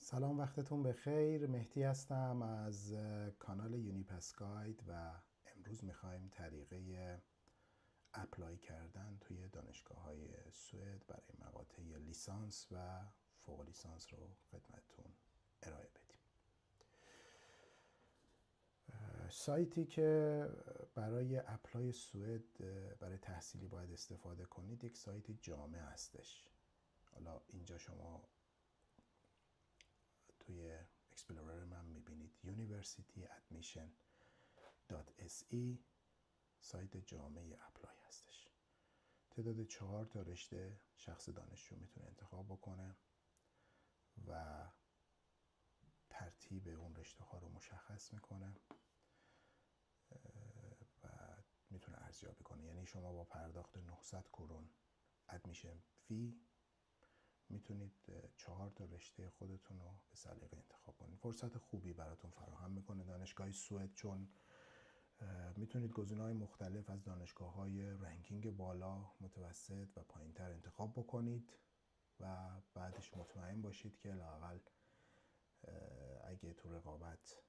سلام، وقتتون بخیر. مهدی هستم از کانال یونیپس گاید و امروز میخوایم طریقه اپلای کردن توی دانشگاه های سوئد برای مقاطع لیسانس و فوق لیسانس رو خدمتتون ارائه بدیم. سایتی که برای اپلای سوئد برای تحصیلی باید استفاده کنید یک سایت جامع هستش. حالا اینجا شما توی اکسپلورر من میبینید universityadmission.se سایت جامعه اپلای هستش. تعداد 4 تا رشته شخص دانشجو میتونه انتخاب بکنه و ترتیب اون رشته ها رو مشخص میکنه و میتونه ارزیابی کنه. یعنی شما با پرداخت 900 کرون ادمیشن فی میتونید 4 تا رشته خودتون رو به سلیقه انتخاب کنید. فرصت خوبی براتون فراهم میکنه دانشگاه سوئد، چون میتونید گزینه‌های مختلف از دانشگاه‌های رنکینگ بالا، متوسط و پایینتر انتخاب بکنید و بعدش مطمئن باشید که لااقل اگه تو رقابت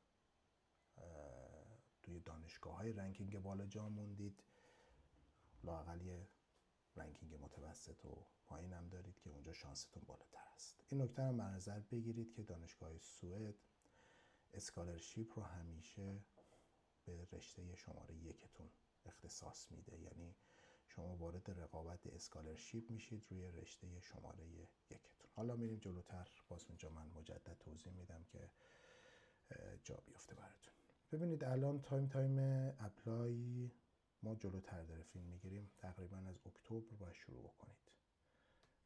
توی دانشگاه‌های رنکینگ بالا جا موندید، لااقل یه رنکینگ متوسط و پایین هم دارید که اونجا شانستون بالاتر است. این نکته هم در نظر بگیرید که دانشگاه سوئد اسکالرشیپ رو همیشه به رشته شماره 1تون اختصاص میده. یعنی شما وارد رقابت اسکالرشیپ میشید روی رشته شماره 1تون. حالا میریم جلوتر، باز اونجا من مجدد توضیح میدم که جا بیفته براتون. ببینید الان تایم اپلای ما جلوتر داره فیلم میگیریم. تقریبا از اکتبر باید شروع بکنید.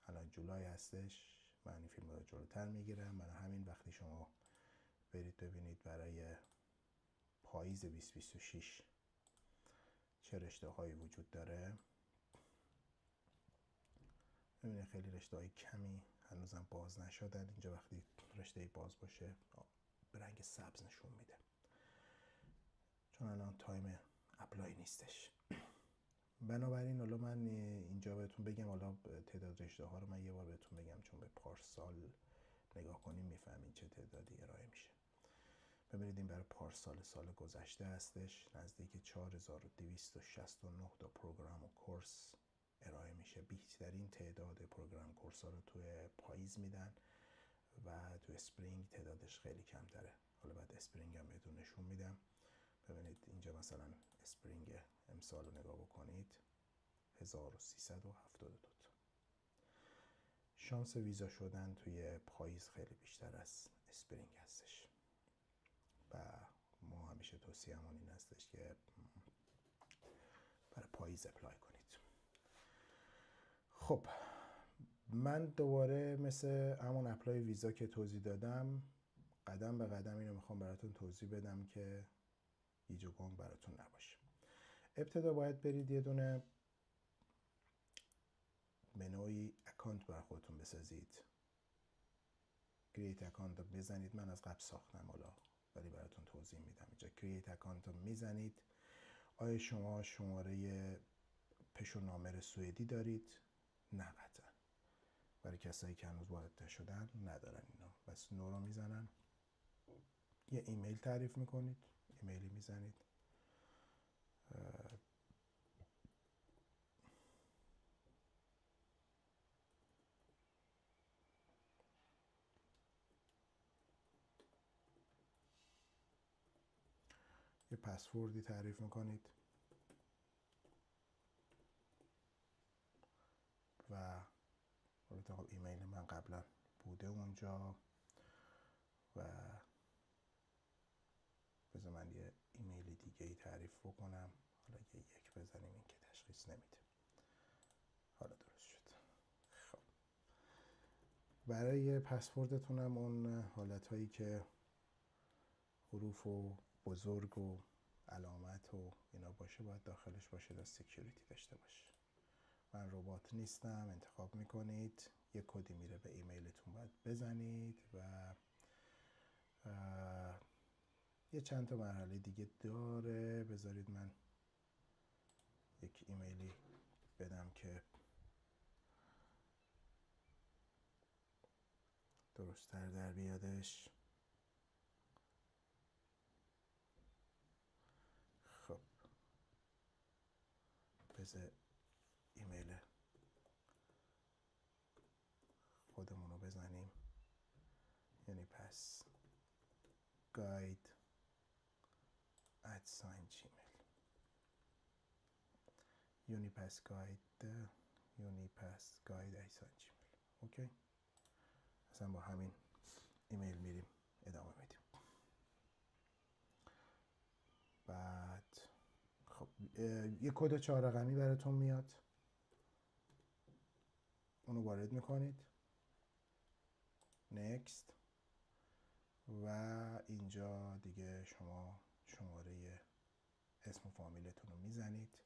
الان جولای هستش، من این فیلم رو جلوتر میگیرم. برای همین وقتی شما برید ببینید برای پاییز 2026 چه رشته هایی وجود داره، ببینید خیلی رشته های کمی هنوزم باز نشدن. اینجا وقتی رشته باز باشه به رنگ سبز نشون میده، چون الان تایم اپلای نیستش. بنابراین حالا من اینجا بهتون بگم، حالا تعداد رشته ها رو من یه بار بهتون بگم، چون به پارسال نگاه کنیم میفهمین چه تعدادی ارائه میشه. ببینید این برای پارسال سال گذشته هستش. نزدیک 4269 تا پروگرام و کورس ارائه میشه. بیشترین تعداد پروگرام کورس ها رو توی پاییز میدن و تو اسپرینگ تعدادش خیلی کمتره. حالا بعد اسپرینگ هم بهتون نشون میدم. ببینید اینجا مثلا اسپرینگ امسال رو نگاه بکنید، 1372 تا. شانس ویزا شدن توی پاییز خیلی بیشتر از اسپرینگ هستش و ما همیشه توصیه‌مون این هستش که برای پاییز اپلای کنید. خب من دوباره مثل همون اپلای ویزا که توضیح دادم، قدم به قدم اینو میخوام براتون توضیح بدم که گیج و گنگ براتون نباشه. ابتدا باید برید یه دونه منوی اکانت برای خودتون بسازید. کرییت اکانت رو بزنید. من از قبل ساختم حالا ولی براتون توضیح میدم. اینجا کرییت اکانت رو میزنید. آیا شما شماره پش و نامر سوئدی دارید؟ نه قطعا. برای کسایی که هنوز وارد نشدن ندارن اینا. بس نو رو میزنن. یه ایمیل تعریف میکنید. ایمیلی میزنید. یه پسوردی تعریف میکنید و البته خب ایمیل من قبلا بوده اونجا و بذار من یه ایمیل دیگه ای تعریف بکنم. حالا یه 1 بزنیم، این که تشخیص نمیده. حالا درست شد. خب برای پسوردتون هم اون حالت هایی که حروف و بزرگ و علامت و اینا باشه باید داخلش باشه تا سکیوریتی داشته باشه. من ربات نیستم. انتخاب میکنید، یه کدی میره به ایمیلتون باید بزنید و یه چند تا مرحله دیگه داره. بذارید من یک ایمیلی بدم که درست درست‌تر در بیادش. خب بذار ایمیل خودمون رو بزنیم، یعنی پس guide @gmail unipasguide@gmail. اوکی، اصلا با همین ایمیل میریم ادامه میدیم. بعد خب یه کد 4 رقمی براتون میاد، اونو وارد میکنید، next، و اینجا دیگه شما شماره اسم و فامیلتون رو میزنید.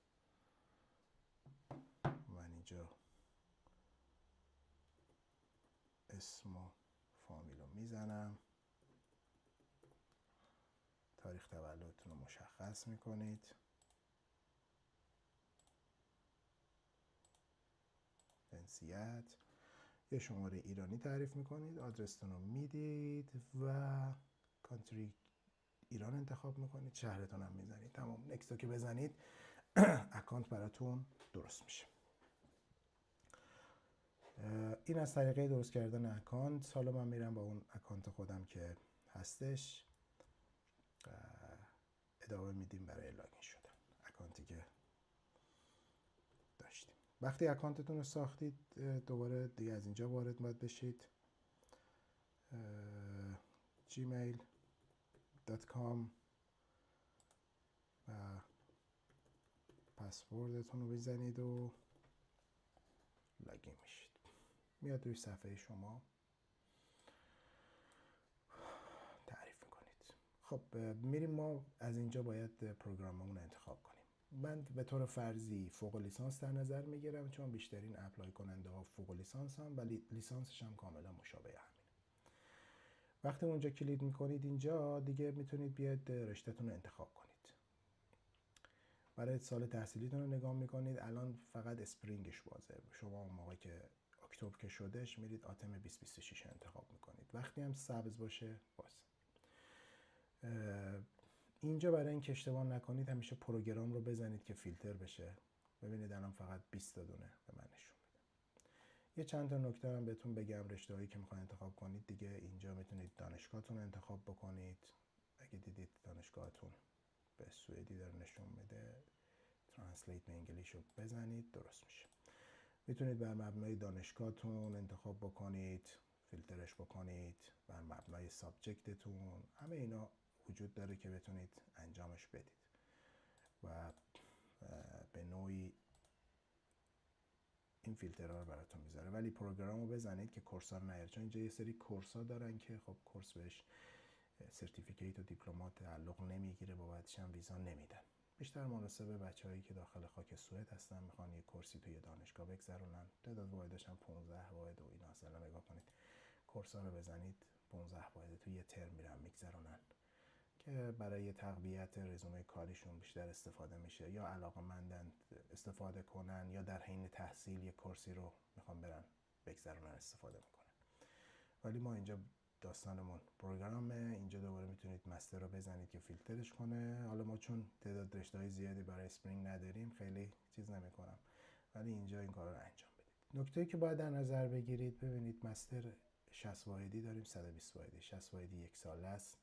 من اینجا اسم و فامیل رو میزنم، تاریخ تولدتون رو مشخص میکنید، جنسیت، یه شماره ایرانی تعریف میکنید، آدرستون رو میدید و کانتری ایران انتخاب میکنید، شهرتون هم میزنید. تمام. نکستو که بزنید اکانت براتون درست میشه. این از طریقه درست کردن اکانت. حالا من میرم با اون اکانت خودم که هستش ادامه میدیم برای لاگین شدن. اکانتی که داشتیم. وقتی اکانتتون رو ساختید دوباره دیگه از اینجا وارد باید بشید، gmail.com و پسوردتون رو بزنید و لاگین میشید. میاد روی صفحه شما تعریف میکنید. خب میریم ما از اینجا باید پروگراممون رو انتخاب کنیم. من به طور فرضی فوق لیسانس در نظر میگیرم، چون بیشترین اپلای کننده ها فوق لیسانس هم، ولی لیسانسش هم کاملا مشابه همینه. وقتی اونجا کلید میکنید اینجا دیگه میتونید بیاد رشتهتون رو انتخاب کنید. برای سال تحصیلیتون رو نگاه میکنید. الان فقط اسپرینگش بازه. شما اون موقع که اکتبر که شدش میرید آتم 2026 انتخاب میکنید. وقتی هم سبز باشه باز. اینجا برای اینکه اشتباه نکنید همیشه پروگرام رو بزنید که فیلتر بشه. ببینید الان فقط 20 تا دونه به من نشون میده. یه چند تا نکته هم بهتون بگم. رشته‌هایی که میخواید انتخاب کنید دیگه اینجا میتونید دانشگاهتون رو انتخاب بکنید. اگه دیدید دانشگاهتون به سوئدی داره نشون میده، ترنسلیت به انگلیش رو بزنید درست میشه. میتونید بر مبنای دانشگاهتون انتخاب بکنید، فیلترش بکنید، بر مبنای سابجکتتون. همه اینا وجود داره که بتونید انجامش بدید و به نوعی این فیلترها رو براتون میذاره. ولی پروگرام رو بزنید که کورسا رو نیاره، چون اینجا یه سری کورسا دارن که خب کورس بهش سرتیفیکیت و دیپلمات تعلق نمیگیره، بابتش هم ویزا نمیدن. بیشتر مناسب بچه‌هایی که داخل خاک سوئد هستن، میخوان یه کورسی توی دانشگاه بگذرونن. تعداد واحدش هم 15 واحد و اینا. اصلا نگاه کنید کورسا رو بزنید 15 واحد توی یه ترم میرن میگذرونن که برای تقویت رزومه کاریشون بیشتر استفاده میشه، یا علاقه‌مندن استفاده کنن، یا در حین تحصیل یه کورسی رو میخوان برن بگذرونن استفاده میکنن. ولی ما اینجا داستانمون پروگرامه. اینجا دوباره میتونید مستر رو بزنید که فیلترش کنه. حالا ما چون تعداد رشته‌های زیادی برای اسپرینگ نداریم خیلی چیز نمیکنم، ولی اینجا این کارا رو انجام بدید. نکته‌ای که باید در نظر بگیرید، ببینید مستر 60 واحدی داریم، 120 واحدی. 60 واحدی یک ساله است.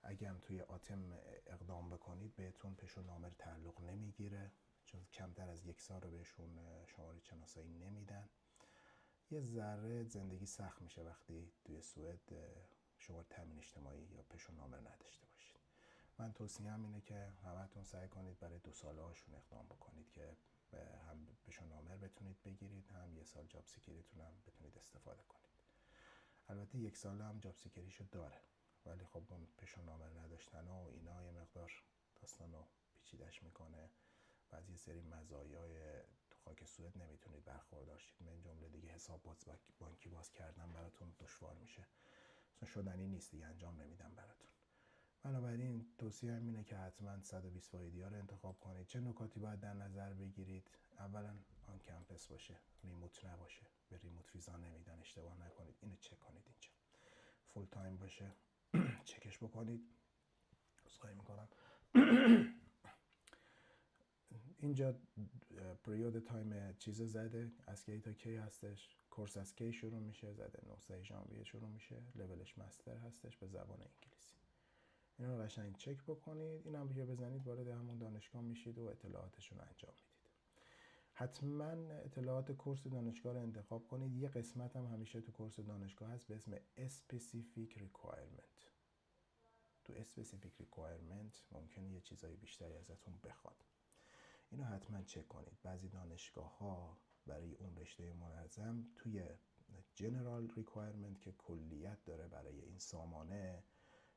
اگه هم توی آتم اقدام بکنید بهتون پشو نامر تعلق نمیگیره، چون کمتر از یک سال رو بهشون شماره شناسایی نمیدن. یه ذره زندگی سخت میشه وقتی توی سوئد شما تامین اجتماعی یا پشو نامر نداشته باشید. من توصیه‌ام اینه که همتون سعی کنید برای 2 ساله هاشون اقدام بکنید که هم پشو نامر بتونید بگیرید، هم یه سال جاب سکیوریتون هم بتونید استفاده کنید. البته 1 ساله هم جاب سکیوریشو داره، ولی خب اون پشو نامر نداشتن و اینا یه مقدار داستانو پیچیده‌اش میکنه. بعضی سری مزایای تو خاک سوئد نمیتونید برخوردار شید. من جمله دیگه حساب بانکی باز کردن براتون دشوار میشه، اصلا شدنی نیست دیگه، انجام نمیدم براتون. بنابراین توصیه‌ام اینه که حتما 120 واحدی ها رو انتخاب کنید. چه نکاتی باید در نظر بگیرید؟ اولا آن کمپس باشه، ریموت نباشه. به ریموت ویزا نمیدن، اشتباه نکنید. اینو چک کنید اینجا. فول تایم باشه چکش بکنید. عذرخواهی میکنم. اینجا پریود تایم چیز زده از کی تا کی هستش، کورس از کی شروع میشه زده، 9 ژانویه شروع میشه، لولش مستر هستش به زبان انگلیسی. اینا رو قشنگ چک بکنید. این هم که بزنید وارد همون دانشگاه میشید و اطلاعاتشون رو انجام میدید. حتما اطلاعات کورس دانشگاه رو انتخاب کنید. یه قسمت هم همیشه تو کورس دانشگاه هست به اسم Specific Requirement. تو Specific Requirement ممکنه یه چیزای بیشتری ازتون بخواد. اینو حتما چک کنید. بعضی دانشگاه ها برای اون رشته منظم توی General Requirement که کلیت داره برای این سامانه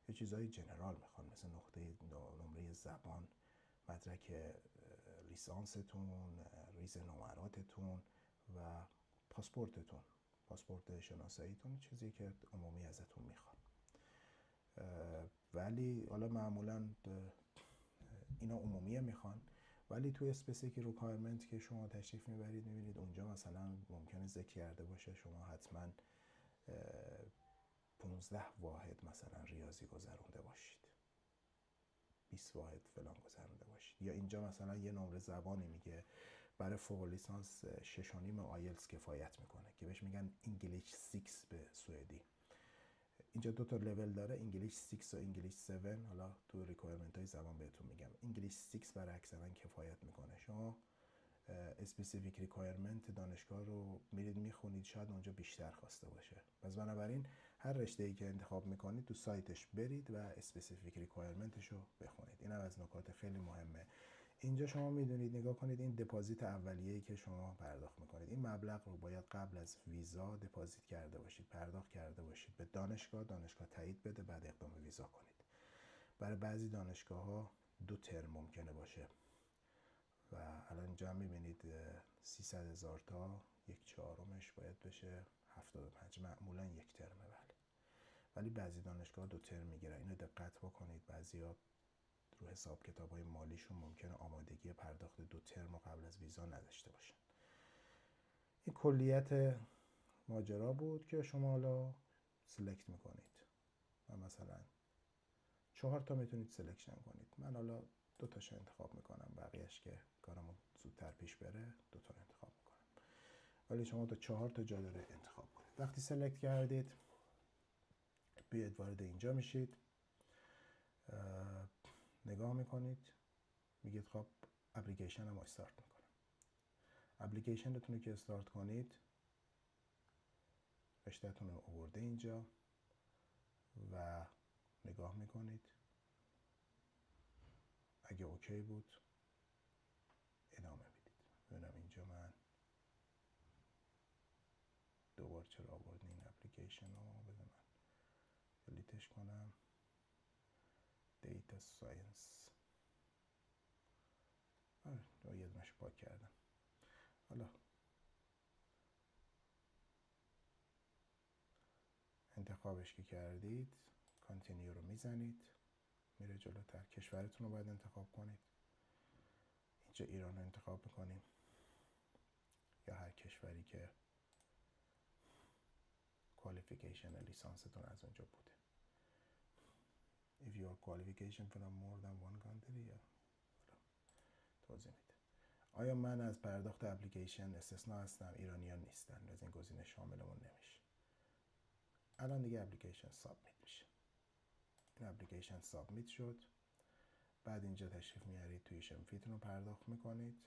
یه چیزای جنرال میخوان، مثل نمره زبان، مدرک لیسانستون، ریز نمراتتون و پاسپورتتون، پاسپورت شناساییتون، چیزی که عمومی ازتون میخوان. ولی حالا معمولا اینا عمومیه میخوان، ولی توی اسپسیفیک ریکوایرمنت که شما تشریف میبرید میبینید اونجا مثلا ممکنه ذکر کرده باشه شما حتما 15 واحد مثلا ریاضی گذرونده باشید، 20 واحد فلان گذرونده باشید. یا اینجا مثلا یه نمره زبانی میگه برای فوق لیسانس 6.5 آیلتس کفایت میکنه که بهش میگن انگلیش 6 به سوئدی. اینجا دو تا لول داره، انگلیش 6 و انگلیش 7. حالا تو ریکوایرمنت های زبان بهتون میگم. انگلیش 6 برای اکثرا کفایت میکنه. شما اسپسیفیک ریکوایرمنت دانشگاه رو میرید میخونید، شاید اونجا بیشتر خواسته باشه. پس بنابراین هر رشته‌ای که انتخاب میکنید تو سایتش برید و اسپسیفیک ریکوایرمنتش رو بخونید. این هم از نکات خیلی مهمه. اینجا شما میدونید، نگاه کنید، این دپازیت اولیه‌ای که شما پرداخت میکنید، این مبلغ رو باید قبل از ویزا دپازیت کرده باشید، پرداخت کرده باشید به دانشگاه تایید بده، بعد اقدام به ویزا کنید. برای بعضی دانشگاه‌ها 2 ترم ممکنه باشه و الان اینجا میبینید 300,000 تا 1/4 باید بشه 75. معمولا 1 ترمه. بله، ولی بعضی دانشگاه 2 ترم میگیرن. اینو دقت بکنید. بعضیا رو حساب کتاب‌های مالیشون ممکنه آمادگی پرداخت 2 ترم قبل از ویزا نداشته باشن. این کلیت ماجرا بود که شما حالا سلکت میکنید و مثلا 4 تا میتونید سلکشن کنید. من حالا 2 تاشو انتخاب میکنم، بقیهش که کارمون زودتر پیش بره 2 تا رو انتخاب میکنم، ولی شما تا 4 تا جا داره انتخاب کنید. وقتی سلکت کردید بیاید وارد اینجا میشید، نگاه میکنید، میگید خب اپلیکیشن رو استارت میکنم. اپلیکیشنتون رو که استارت کنید رشتهتون رو آورده اینجا و نگاه میکنید. اگه اوکی بود ادامه میدید. ببینم اینجا من دوبار چرا آوردین این اپلیکیشن رو، بذار من دلیتش کنم. دیتا ساینس، یه دونش پاک کردم. حالا انتخابش که کردید کانتینیو رو میزنید، میره جلوتر. کشورتون رو باید انتخاب کنید. اینجا ایران رو انتخاب میکنیم یا هر کشوری که کوالیفیکیشن لیسانستون از اونجا بوده. If your qualification from more than one country یا توضیح میده. آیا من از پرداخت اپلیکیشن استثنا هستم؟ ایرانیان نیستن، از این گزینه شاملمون نمیشه. الان دیگه اپلیکیشن سابمیت میشه. این اپلیکیشن سابمیت شد. بعد اینجا تشریف میارید توی شمفیتون رو پرداخت میکنید،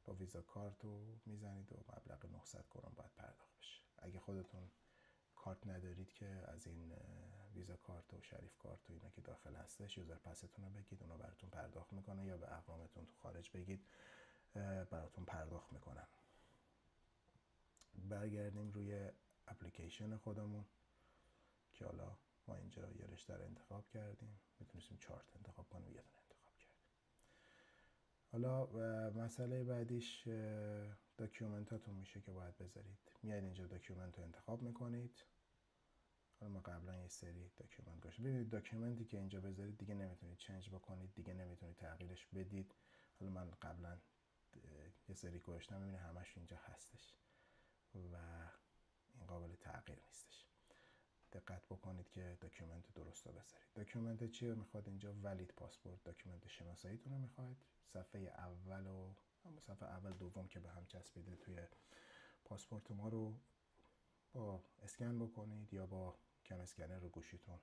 با ویزا کارت رو میزنید و مبلغ 900 کرون باید پرداخت بشه. اگه خودتون کارت ندارید که از این ویزا کارت و شریف کارت و اینا که داخل هستش یوزر پستون رو بگید، اونا براتون پرداخت میکنه، یا به اقوامتون تو خارج بگید براتون پرداخت میکنن. برگردیم روی اپلیکیشن خودمون که حالا ما اینجا یه رشته رو انتخاب کردیم، میتونستیم 4 تا انتخاب کنیم، یه دونه انتخاب کردیم. حالا مسئله بعدیش داکیومنتاتون میشه که باید بذارید. میایید اینجا داکیومنت رو انتخاب میکنید. حالا ما قبلا یه سری داکیومنت گذاشتیم. ببینید داکیومنتی که اینجا بذارید دیگه نمیتونید چنج بکنید، دیگه نمیتونید تغییرش بدید. حالا من قبلا یه سری گذاشتم، ببینید همش اینجا هستش و این قابل تغییر نیستش. دقت بکنید که داکیومنت درست رو بذارید. داکیومنت چی رو میخواد اینجا؟ ولید پاسپورت، داکیومنت شناساییتون رو میخواد. صفحه اول و صفحه اول دوم که به هم چسبیده توی پاسپورت ما رو با اسکن بکنید یا با کم اسکنر رو گوشیتون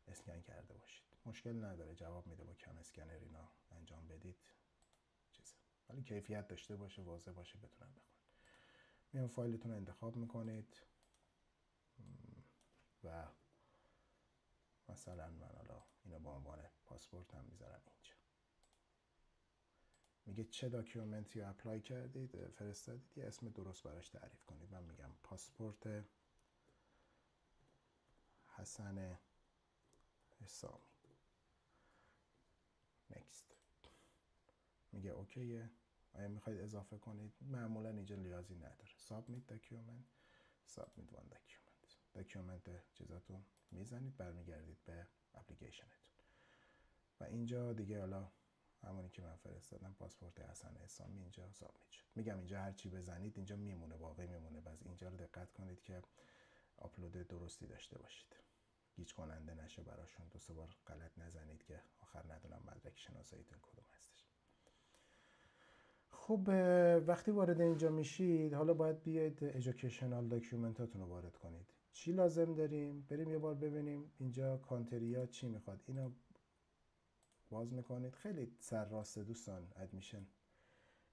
اسکن کرده باشید. مشکل نداره، جواب میده با کم اسکنر اینا انجام بدید چیزه، ولی کیفیت داشته باشه، واضح باشه، بتونن بخونن. میان فایلتون رو انتخاب میکنید و مثلا من حالا اینو به عنوان پاسپورت هم میذارم اینجا. میگه چه داکیومنتی رو اپلای کردید، فرستادید، یه اسم درست براش تعریف کنید. من میگم پاسپورت حسن حسامی. نکست. میگه اوکیه. آیا میخواید اضافه کنید؟ معمولا اینجا نیازی نداره. سابمیت داکیومنت، سابمیت وان داکیومنت. داکیومنت چیزاتون میزنید، برمیگردید به اپلیکیشنتون و اینجا دیگه حالا همونی که من فرستادم پاسپورت حسن حسامی اینجا سابمیت شد. میگم اینجا هر چی بزنید اینجا میمونه، باقی میمونه. بس اینجا رو دقت کنید که آپلود درستی داشته باشید، گیج کننده نشه براشون. دو سه بار غلط نزنید که آخر ندونم مدرک شناساییتون کدوم هستش. خب وقتی وارد اینجا میشید حالا باید بیاید ایژوکیشنال داکیومنتاتون رو وارد کنید. چی لازم داریم؟ بریم یه بار ببینیم اینجا کانتریا چی میخواد. اینو باز میکنید. خیلی سرراسته دوستان، ادمیشن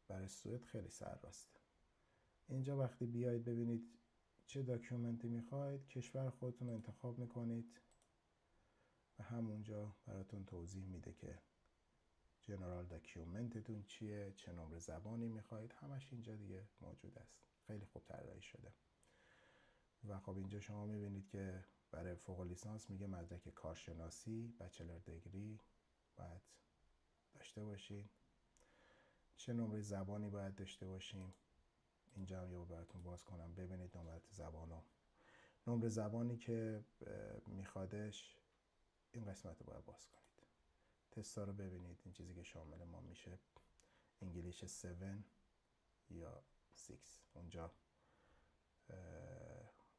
برای سوئد خیلی سرراسته. اینجا وقتی بیاید ببینید چه داکیومنتی میخواید، کشور خودتون رو انتخاب میکنید و همونجا براتون توضیح میده که جنرال داکیومنتتون چیه، چه نمره زبانی میخواید، همش اینجا دیگه موجود است. خیلی خوب طراحی شده. و خب اینجا شما میبینید که برای فوق لیسانس میگه مدرک کارشناسی، بچلر دیگری باید داشته باشین. چه نمره زبانی باید داشته باشیم. اینجا هم یه براتون باز کنم ببینید نمرات زبانو. نمره زبانی که میخوادش این قسمت رو باید باز کنید. تستا رو ببینید. این چیزی که شامل ما میشه انگلیش 7 یا 6 اونجا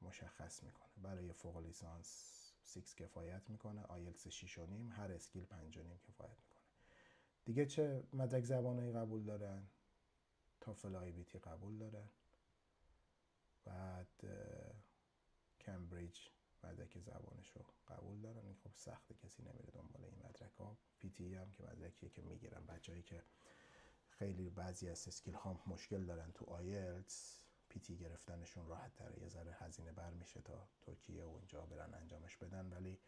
مشخص میکنه. برای فوق لیسانس 6 کفایت میکنه، آیلتس 6.5، هر اسکیل 5.5 کفایت میکنه. دیگه چه مدرک زبانهایی قبول دارن؟ تافل آی بی تی قبول دارن. بعد کمبریج مدرک زبانش رو قبول دارن. این خب سخته، کسی نمیره دنبال این مدرک ها. پی تی هم که مدرکیه که میگیرن بچه‌ای که خیلی بعضی از اسکیل ها مشکل دارن تو آیلتس، پی تی گرفتنشون راحت تره. یه ذره هزینه بر میشه تا ترکیه و اونجا برن انجامش بدن، ولی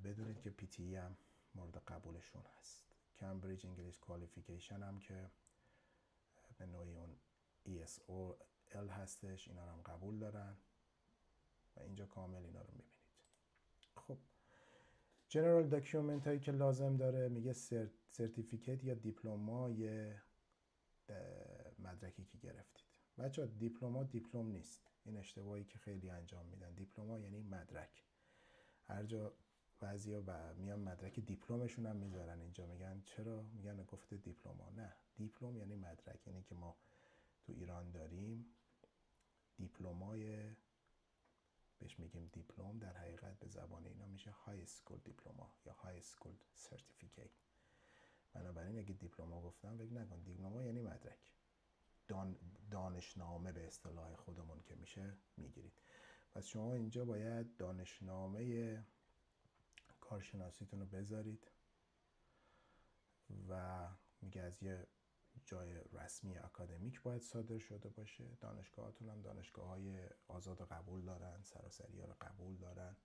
بدونید که پی تی هم مورد قبولشون هست. کمبریج انگلیش کوالیفیکیشن هم که به نوعی اون ESOL هستش، اینا رو هم قبول دارن و اینجا کامل اینا رو میبینید. خب جنرال داکیومنت هایی که لازم داره میگه سرتیفیکت یا دیپلم‌ها، یه مدرکی که گرفتید. بچه دیپلم نیست. این اشتباهی که خیلی انجام میدن. دیپلم یعنی مدرک. هر جا بعضیا میان مدرک دیپلمشون هم میذارن اینجا، میگن چرا؟ میگن گفته دیپلم. نه، دیپلم یعنی مدرک. یعنی که ما تو ایران داریم دیپلمای بهش میگیم دیپلم، در حقیقت به زبان اینا میشه های اسکول دیپلما یا های اسکول سرتیفیکیت. بنابراین اگه دیپلما گفتم فکر نکن، دیپلما یعنی مدرک، دانشنامه به اصطلاح خودمون که میشه میگیرید. پس شما اینجا باید دانشنامه کارشناسیتون رو بذارید و میگه از یه جای رسمی اکادمیک باید صادر شده باشه. دانشگاهاتون هم دانشگاه‌های آزاد قبول دارن، سراسری ها رو قبول دارن.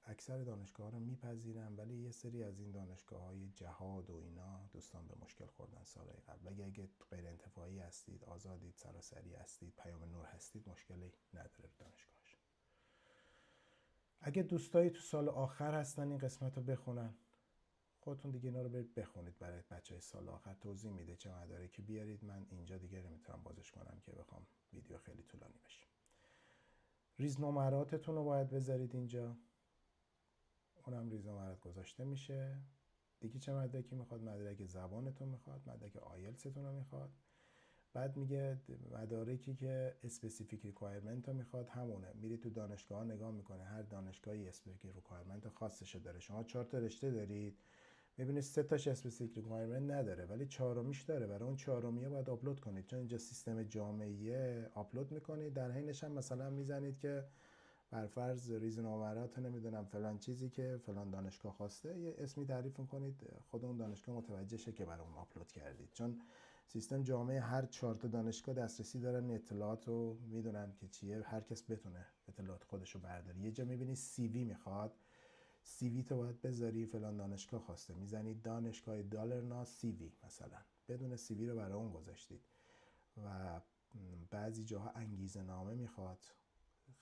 اکثر دانشگاه‌ها رو میپذیرن، ولی یه سری از این دانشگاه‌های جهاد و اینا دوستان به مشکل خوردن سالهای قبل. اگه غیر انتفاعی هستید، آزادید، سراسری هستید، پیام نور هستید، مشکلی نداره دانشگاهش. اگه دوستایی تو سال آخر هستن این قسمت رو بخونن، خودتون دیگه اینا رو برید بخونید. برای بچهای سال آخر توضیح میده چه مدارکی بیارید. من اینجا دیگه نمیتونم بازش کنم که بخوام ویدیو خیلی طولانی بشه. ریز نمراتتون رو باید بذارید اینجا. اونم ریز نمرات گذاشته میشه. دیگه چه مدرکی میخواد؟ مدرک زبانتون میخواد، مدرک آیلتستون رو میخواد. بعد میگه مدارکی که اسپسیفیک ریکوایرمنت رو میخواد همونه. میری تو دانشگاه نگاه میکنه، هر دانشگاهی اسپسیفیک ریکوایرمنت خاصش داره. شما 4 تا رشته دارید، میبینید 3 تاش اسپسیفیک ریکوایرمنت نداره ولی 4میش داره. برای اون 4میه باید آپلود کنید، چون اینجا سیستم جامعه آپلود میکنید. در حینش هم مثلا میزنید که بر فرض ریزن آورات نمیدونم فلان چیزی که فلان دانشگاه خواسته، یه اسمی تعریف کنید، خود اون دانشگاه متوجه شه که برای اون آپلود کردید. چون سیستم جامعه هر 4 تا دانشگاه دسترسی دارن، اطلاعات رو میدونن که چیه، هر کس بتونه اطلاعات خودش رو برداره. یه جا میبینی سی وی میخواد، سی وی تو باید بذاری فلان دانشگاه خواسته، میزنید دانشگاه دالرنا سی وی مثلا، بدون سی وی رو برای اون گذاشتید. و بعضی جاها انگیزه نامه میخواد،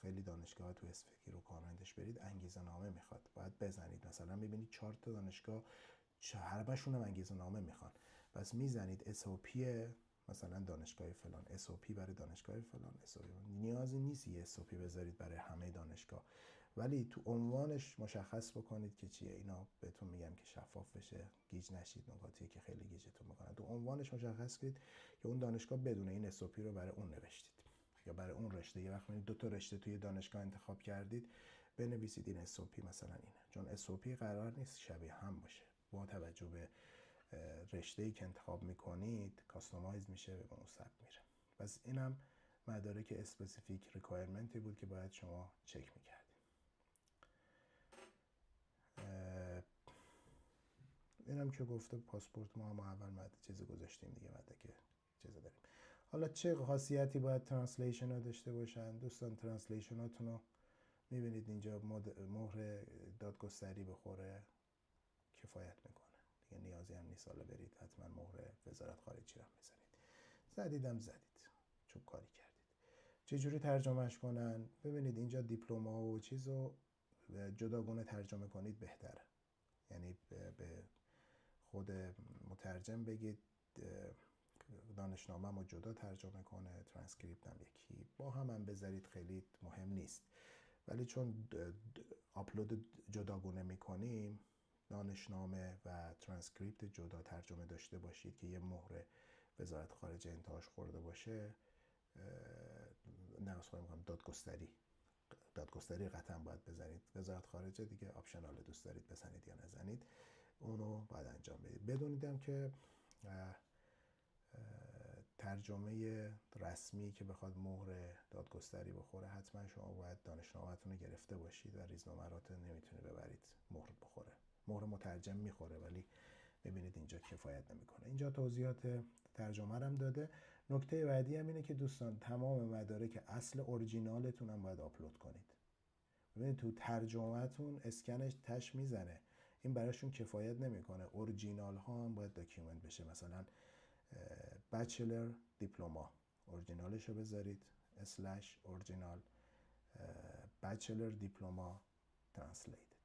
خیلی دانشگاه تو اسپکی رو کامنتش برید انگیزه نامه میخواد، باید بزنید. مثلا میبینید 4 تا دانشگاه هر باشون هم انگیزه نامه میخوان، پس میزنید SOP مثلا دانشگاه فلان، SOP برای دانشگاه فلان، SOP. نیازی نیست یه SOP بذارید برای همه دانشگاه، ولی تو عنوانش مشخص بکنید که چیه. اینا بهتون میگم که شفاف بشه، گیج نشید، نکاتی که خیلی گیجتون میکنن. تو عنوانش مشخص کنید که اون دانشگاه بدون این SOP رو برای اون نوشتید، یا برای اون رشته. یه وقت 2 تا رشته توی دانشگاه انتخاب کردید، بنویسید این SOP مثلا اینه، چون SOP قرار نیست شبیه هم باشه. با توجه به رشته‌ای که انتخاب میکنید کاستومایز میشه، به اون سبک میره. پس اینم مدارک اسپسیفیک ریکوایرمنتی بود که باید شما چک میکردید. اینم که گفته پاسپورت ما هم اول مدرک چیز گذاشتیم دیگه، مدرک چیز داریم. حالا چه خاصیتی باید ترنسلیشن ها داشته باشن؟ دوستان ترنسلیشن هاتون رو میبینید اینجا، مهر دادگستری بخوره کفایت میکنه دیگه، نیازی هم نیست حالا برید حتما مهر وزارت خارجه هم بزنید. زدیدم زدید چون کاری کردید. چجوری ترجمهش کنن؟ ببینید اینجا دیپلم‌ها و چیزو جداگونه ترجمه کنید بهتره. یعنی به خود مترجم بگید دانشنامه رو جدا ترجمه کنه، ترانسکریپت هم یکی، با هم بذارید، خیلی مهم نیست. ولی چون آپلود جداگونه میکنیم، دانشنامه و ترانسکریپت جدا ترجمه داشته باشید که یه مهر وزارت خارجه انتهاش خورده باشه. نه اصلا میگم دادگستری قطعا باید بزنید، وزارت خارجه دیگه آپشنال، دوست دارید بزنید یا نزنید، اونو باید انجام بدید. بدونیدم که ترجمه رسمی که بخواد مهر دادگستری بخوره، حتما شما باید دانشنامه‌تون رو گرفته باشید و ریزنمرات نمیتونه ببرید مهر بخوره. مهر مترجم میخوره ولی ببینید اینجا کفایت نمیکنه. اینجا توضیحات ترجمه هم داده. نکته بعدی هم اینه که دوستان تمام مدارک اصل اورجینالتون هم باید آپلود کنید. ببینید تو ترجمه‌تون اسکنش تش میزنه، این براشون کفایت نمیکنه. اورجینال ها هم باید داکیومنت بشه. مثلا بچلر دیپلوما اورجینالش رو بذارید اسلش اورجینال، بچلر دیپلوما ترنسلیتد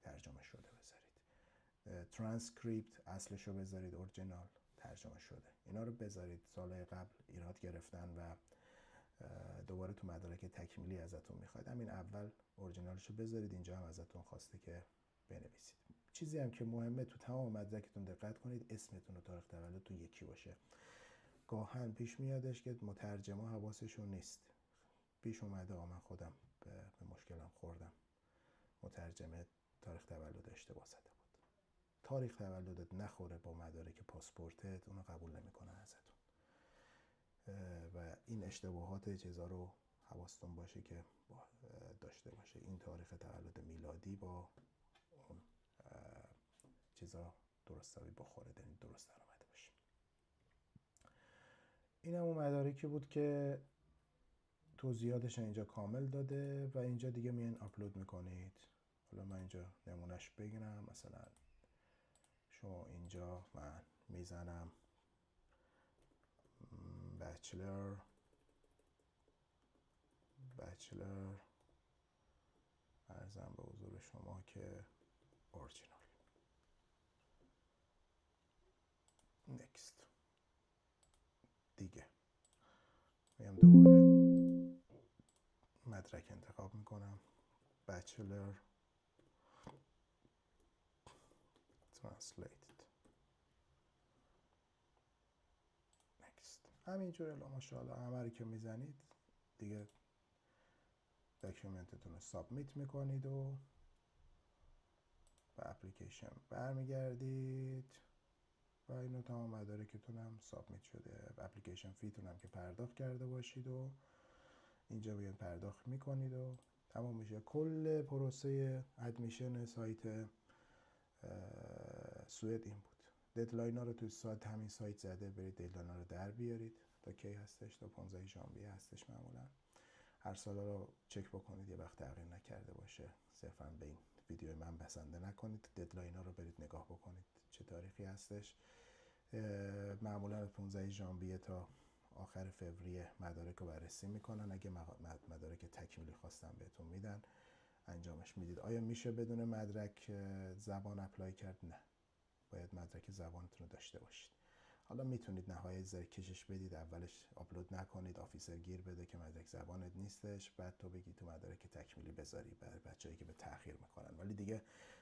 ترجمه شده بذارید، ترانسکریپت اصلش رو بذارید اورجینال ترجمه شده. اینا رو بذارید. سالهای قبل ایراد گرفتن و دوباره تو مدارک تکمیلی ازتون میخواد، همین اول اورجینالش رو بذارید. اینجا هم ازتون خواسته که بنویسید. چیزی هم که مهمه تو تمام مدرکتون دقت کنید، اسمتون و تاریخ تولدتون یکی باشه. گاهن پیش میادش که مترجما حواسشون نیست. پیش اومده من خودم به مشکلم خوردم، مترجمه تاریخ تولد اشتباه زده بود. تاریخ تولدت نخوره با مدارک پاسپورتت، اونو قبول نمیکنن ازتون. و این اشتباهات چیزا رو حواستون باشه که داشته باشه. این تاریخ تولد میلادی با اون چیزا درستاوی بخوره، یعنی درست در اومده باشه. این هم اون مدارکی بود که توضیحاتش اینجا کامل داده و اینجا دیگه میان آپلود میکنید. حالا من اینجا نمونهش بگیرم. مثلا شما اینجا من میزنم بچلر ارزم به حضور شما که اورجینال، نکست دیگه. میام دوباره مدرک انتخاب میکنم، بچلر ترنسلیتد، نکست. همینجور الا ماشاءالله همه رو که میزنید دیگه داکیومنتتون رو سابمیت میکنید و به اپلیکیشن برمیگردید و اینو تمام مدارکتون هم سابمیت شده. اپلیکیشن فیتون هم که پرداخت کرده باشید و اینجا بیان پرداخت میکنید و تمام میشه. کل پروسه ادمیشن سایت سوئد این بود. ددلاین ها رو توی سایت همین سایت زده، برید ددلاین ها رو در بیارید. تا کی هستش؟ تا 15 ژانویه هستش معمولا. هر سال رو چک بکنید یه وقت تغییر نکرده باشه. صرفا به این ویدیو من بسنده نکنید، ددلاین ها رو برید نگاه بکنید چه تاریخی هستش. معمولا 15 ژانویه تا آخر فوریه مدارک رو بررسی میکنن. اگه مدارک تکمیلی خواستن بهتون میدن، انجامش میدید. آیا میشه بدون مدرک زبان اپلای کرد؟ نه، باید مدرک زبانتون رو داشته باشید. حالا میتونید نهایت ذره کشش بدید، اولش آپلود نکنید، آفیسر گیر بده که مدرک زبانت نیستش، بعد تو بگی تو مدرک تکمیلی بذاری برای بچه‌ای که به تأخیر میکنن. ولی دیگه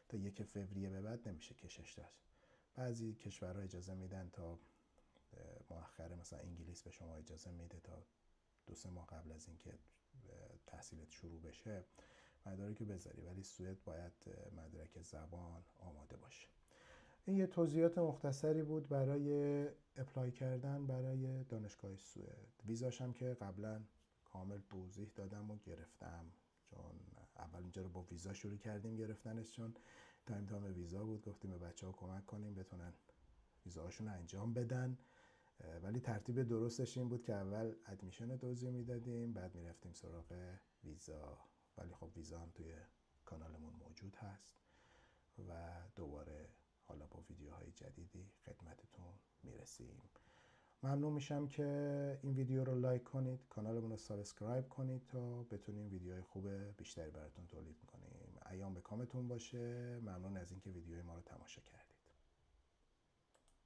تا 1 فوریه به بعد نمیشه کشش داد. بعضی کشورها اجازه میدن تا مؤخره، مثلا انگلیس به شما اجازه میده تا 2-3 ماه قبل از اینکه تحصیلت شروع بشه مدارک بذاری، ولی سوئد باید مدرک زبان آماده باشه. این یه توضیحات مختصری بود برای اپلای کردن برای دانشگاه سوئد. ویزاش هم که قبلا کامل توضیح دادم و گرفتم، چون اول اینجا رو با ویزا شروع کردیم گرفتنش، چون تایم ویزا بود. گفتیم به بچه‌ها کمک کنیم بتونن ویزاهاشون رو انجام بدن، ولی ترتیب درستش این بود که اول ادمیشن رو توضیح میدادیم، بعد میرفتیم سراغ ویزا. ولی خب ویزا هم توی کانالمون موجود هست و دوباره حالا با ویدیوهای جدیدی خدمتتون میرسیم. ممنون میشم که این ویدیو رو لایک کنید، کانالمون رو سابسکرایب کنید تا بتونیم ویدیوهای خوب بیشتری براتون تولید کنیم. ایام به کامتون باشه. ممنون از اینکه ویدیوهای ما رو تماشا کردید.